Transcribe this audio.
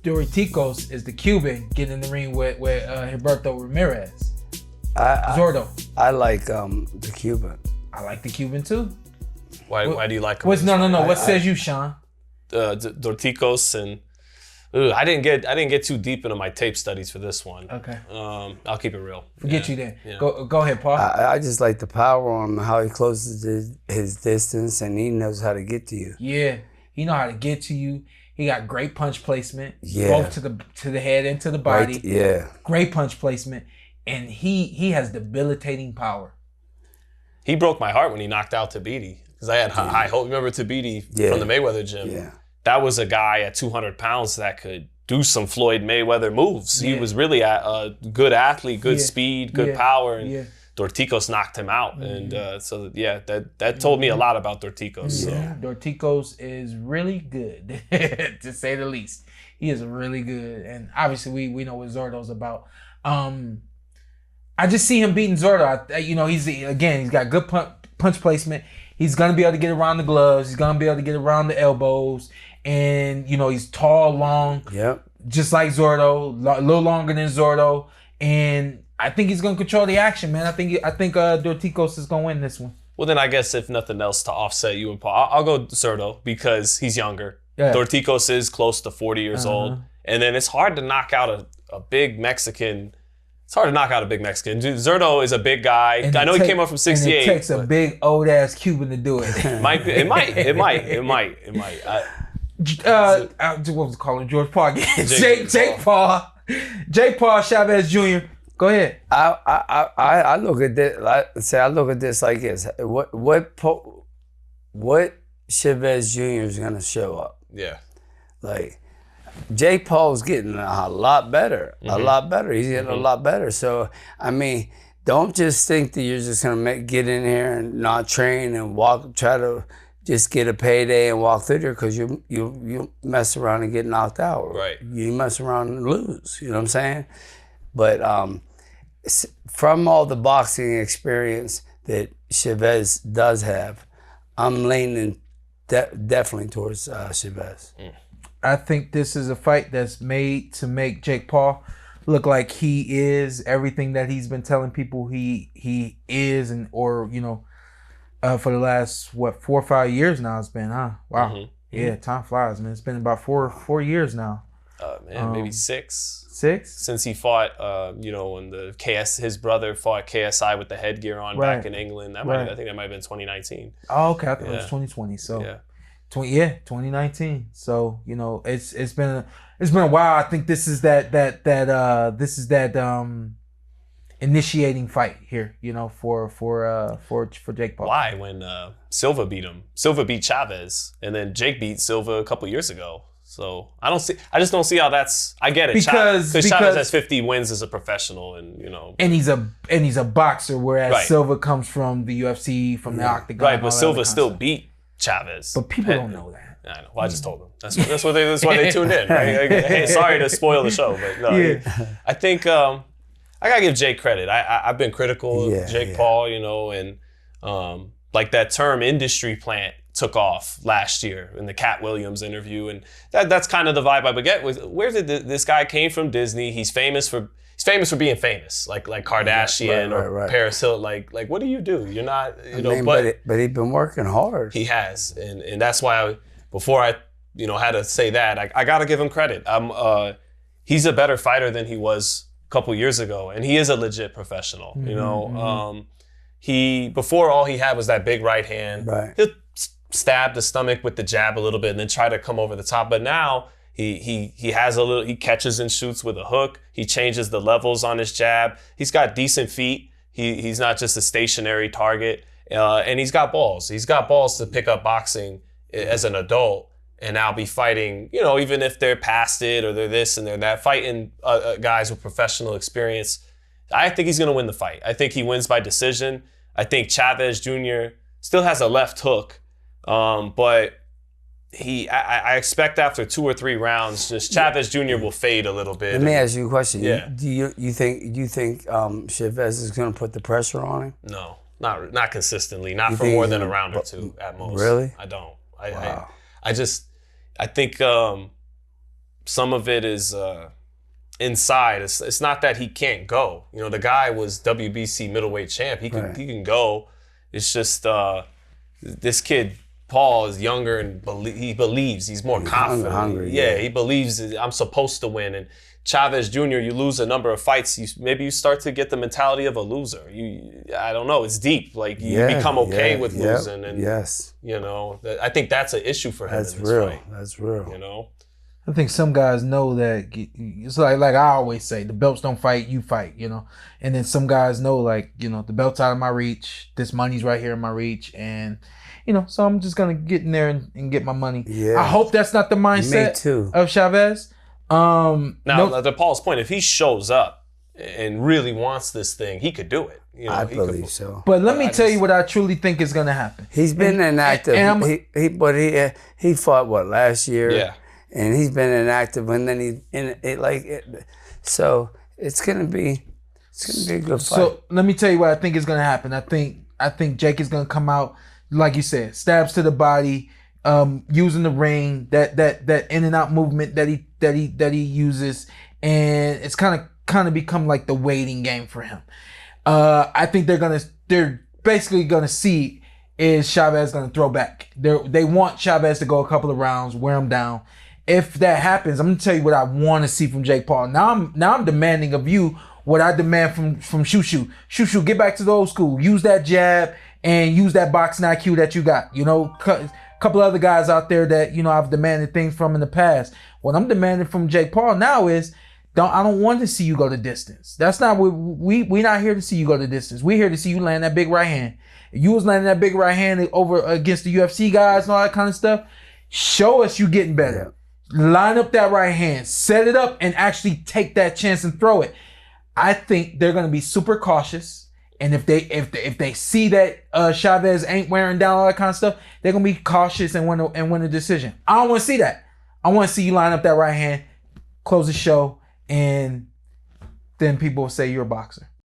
Dorticos is the Cuban getting in the ring with Gilberto Ramirez. Zordo. I like the Cuban. I like the Cuban too. Why do you like him? No. What says you, Sean? Dorticos and I didn't get too deep into my tape studies for this one. Okay. I'll keep it real. Forget you then. Yeah. Go ahead, Paul. I just like the power on how he closes his distance and he knows how to get to you. Yeah, he know how to get to you. He got great punch placement. Yeah. Both to the head and to the body. Right, yeah. Great punch placement, and he has debilitating power. He broke my heart when he knocked out Tabiti because I had high hope. Remember Tabiti from the Mayweather gym? Yeah. That was a guy at 200 pounds that could do some Floyd Mayweather moves. Yeah. He was really a good athlete, good speed, good power, and Dorticos knocked him out. Mm-hmm. And that told me a lot about Dorticos. Yeah, so. Dorticos is really good, to say the least. He is really good, and obviously we know what Zordo's about. I just see him beating Zordo. He's got good punch placement. He's gonna be able to get around the gloves. He's gonna be able to get around the elbows. And, he's tall, long, just like Zordo, a little longer than Zordo. And I think he's going to control the action, man. I think Dorticos is going to win this one. Well, then I guess if nothing else to offset you and Paul, I'll go Zordo because he's younger. Yeah. Dorticos is close to 40 years old. And then it's hard to knock out a big Mexican. It's hard to knock out a big Mexican. Zordo is a big guy. I know he came up from 68. And it takes a big old-ass Cuban to do it. It might. What was it called? George Paul again. Jake Paul, Chavez Jr. Go ahead. I look at this. I look at this like this. What Chavez Jr. is gonna show up? Yeah. Like Jake Paul's getting a lot better. Mm-hmm. A lot better. He's getting a lot better. So I mean, don't just think that you're just gonna get in here and not train and try to just get a payday and walk through there because you mess around and get knocked out. Right. You mess around and lose. You know what I'm saying? But from all the boxing experience that Chavez does have, I'm leaning definitely towards Chavez. I think this is a fight that's made to make Jake Paul look like he is everything that he's been telling people he is, for the last 4 or 5 years now it's been, huh? Wow. Mm-hmm. Yeah, time flies, man. It's been about four years now. Maybe 6. 6? Since he fought, when his brother fought KSI with the headgear on back in England. I think that might have been 2019. Oh, okay. I thought it was 2020. So 2019. So it's been a while. I think this is that initiating fight here, for Jake Paul. Why? When Silva beat him, Silva beat Chavez, and then Jake beat Silva a couple years ago. So I just don't see how that's. I get it because Chavez has 50 wins as a professional, and and he's a boxer, whereas Silva comes from the UFC, from the octagon. Right, but Silva still beat Chavez. But people don't know that. I know. Well, I just told them. That's why they tuned in. Right? Hey, sorry to spoil the show, but no. I think. I gotta give Jake credit. I've been critical of Jake Paul, and like that term industry plant took off last year in the Cat Williams interview, and that's kind of the vibe I get. Where did this guy came from? Disney. He's famous for being famous, like Kardashian or Paris Hilton. Like what do you do? You're not, but he's been working hard. He has, and that's why before I had to say that I gotta give him credit. He's a better fighter than he was couple years ago, and he is a legit professional. Before all he had was that big right hand. Right. He'll stab the stomach with the jab a little bit and then try to come over the top. But now he catches and shoots with a hook. He changes the levels on his jab. He's got decent feet. He's not just a stationary target. And he's got balls. He's got balls to pick up boxing as an adult. And now be fighting, even if they're past it or they're this and they're that, fighting guys with professional experience. I think he's going to win the fight. I think he wins by decision. I think Chavez Jr. still has a left hook, but I expect after 2 or 3 rounds, just Chavez Jr. will fade a little bit. Let me ask you a question. Yeah. Do you think Chavez is going to put the pressure on him? No, not consistently. Not for more than a round or 2 at most. Really? I don't. Wow. I think some of it is inside. It's not that he can't go. You know, the guy was WBC middleweight champ. He can go. It's just this kid Paul is younger and he believes. He's more confident. Hungry, he believes I'm supposed to win. And Chavez Jr., you lose a number of fights, maybe you start to get the mentality of a loser. I don't know. It's deep. Like you become okay with losing. And you know, I think that's an issue for him. That's in this real. fight, that's real. You know. I think some guys know that it's like I always say, the belts don't fight, you fight, you know. And then some guys know, like, you know, the belt's out of my reach, this money's right here in my reach, and you know, so I'm just gonna get in there and get my money. Yeah. I hope that's not the mindset of Chavez. Now, to Paul's point, if he shows up and really wants this thing, he could do it. You know, I believe so. But let me tell you what I truly think is gonna happen. He's been inactive. He fought last year. Yeah. And he's been inactive, and then so it's gonna be a good fight. So let me tell you what I think is gonna happen. I think Jake is gonna come out, like you said, stabs to the body, using the ring, that in and out movement that he uses, and it's kind of become like the waiting game for him. I think they're basically gonna see, is Chavez gonna throw back? They want Chavez to go a couple of rounds, wear him down. If that happens, I'm gonna tell you what I want to see from Jake Paul. Now I'm demanding of you what I demand from Shushu. Shushu, get back to the old school. Use that jab and use that boxing IQ that you got. You know, a couple other guys out there that, you know, I've demanded things from in the past. What I'm demanding from Jake Paul now is, I don't want to see you go the distance. That's not what we not here to see you go the distance. We're here to see you land that big right hand. If you was landing that big right hand over against the UFC guys and all that kind of stuff, show us you getting better. Yeah. Line up that right hand, set it up, and actually take that chance and throw it. I think they're gonna be super cautious, and if they see that Chavez ain't wearing down all that kind of stuff, they're gonna be cautious and win a decision. I don't want to see that. I want to see you line up that right hand, close the show, and then people will say you're a boxer.